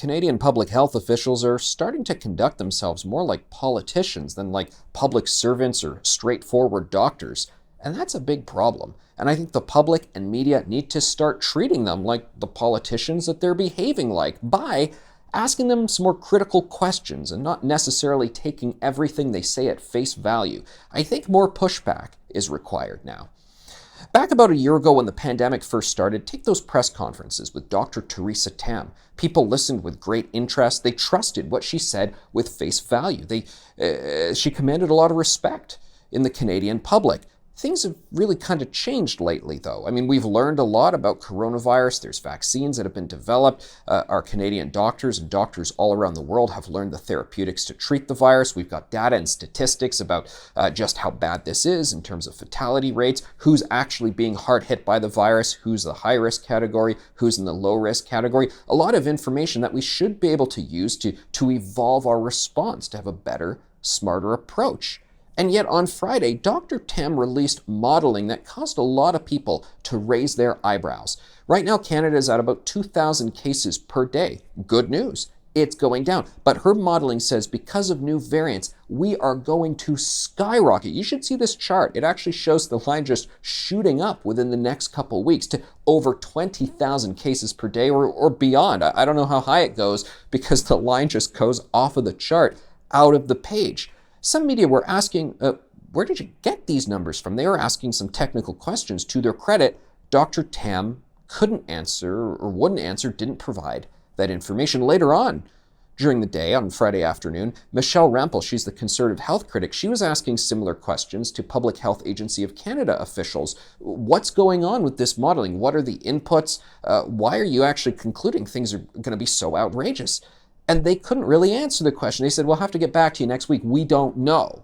Canadian public health officials are starting to conduct themselves more like politicians than like public servants or straightforward doctors. And that's a big problem. And I think the public and media need to start treating them like the politicians that they're behaving like by asking them some more critical questions and not necessarily taking everything they say at face value. I think more pushback is required now. Back about a year ago when the pandemic first started, take those press conferences with Dr. Theresa Tam. People listened with great interest. They trusted what she said with face value. She commanded a lot of respect in the Canadian public. Things have really kind of changed lately, though. I mean, we've learned a lot about coronavirus. There's vaccines that have been developed. Our Canadian doctors and doctors all around the world have learned the therapeutics to treat the virus. We've got data and statistics about just how bad this is in terms of fatality rates, who's actually being hard hit by the virus, who's the high-risk category, who's in the low-risk category. A lot of information that we should be able to use to evolve our response, to have a better, smarter approach. And yet on Friday, Dr. Tam released modeling that caused a lot of people to raise their eyebrows. Right now, Canada is at about 2,000 cases per day. Good news, it's going down. But her modeling says because of new variants, we are going to skyrocket. You should see this chart. It actually shows the line just shooting up within the next couple weeks to over 20,000 cases per day or beyond. I don't know how high it goes because the line just goes off of the chart out of the page. Some media were asking, where did you get these numbers from? They were asking some technical questions. To their credit, Dr. Tam couldn't answer or wouldn't answer, didn't provide that information. Later on, during the day, on Friday afternoon, Michelle Rempel, she's the conservative health critic, she was asking similar questions to Public Health Agency of Canada officials. What's going on with this modeling? What are the inputs? Why are you actually concluding things are going to be so outrageous? And they couldn't really answer the question. They said, we'll have to get back to you next week. We don't know.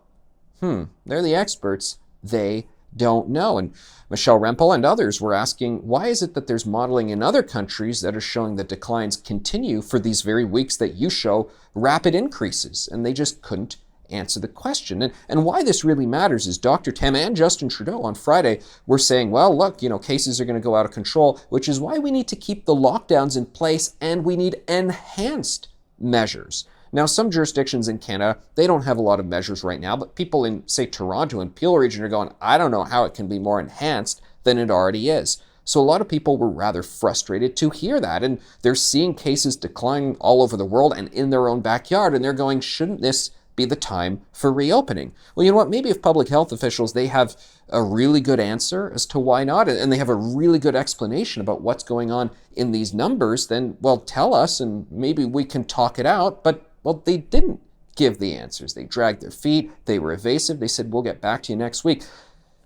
They're the experts. They don't know. And Michelle Rempel and others were asking, why is it that there's modeling in other countries that are showing that declines continue for these very weeks that you show rapid increases? And they just couldn't answer the question. And why this really matters is Dr. Tam and Justin Trudeau on Friday were saying, well, look, cases are going to go out of control, which is why we need to keep the lockdowns in place and we need enhanced measures. Now, some jurisdictions in Canada, they don't have a lot of measures right now, but people in, say, Toronto and Peel region are going, I don't know how it can be more enhanced than it already is. So a lot of people were rather frustrated to hear that, and they're seeing cases decline all over the world and in their own backyard, and they're going, shouldn't this be the time for reopening? Well, you know what? Maybe if public health officials, they have a really good answer as to why not, and they have a really good explanation about what's going on in these numbers, then, well, tell us and maybe we can talk it out. But, well, they didn't give the answers. They dragged their feet. They were evasive. They said, we'll get back to you next week.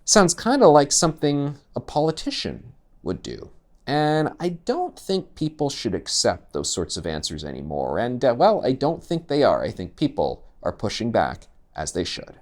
Sounds kind of like something a politician would do. And I don't think people should accept those sorts of answers anymore. And, well, I don't think they are. I think people are pushing back as they should.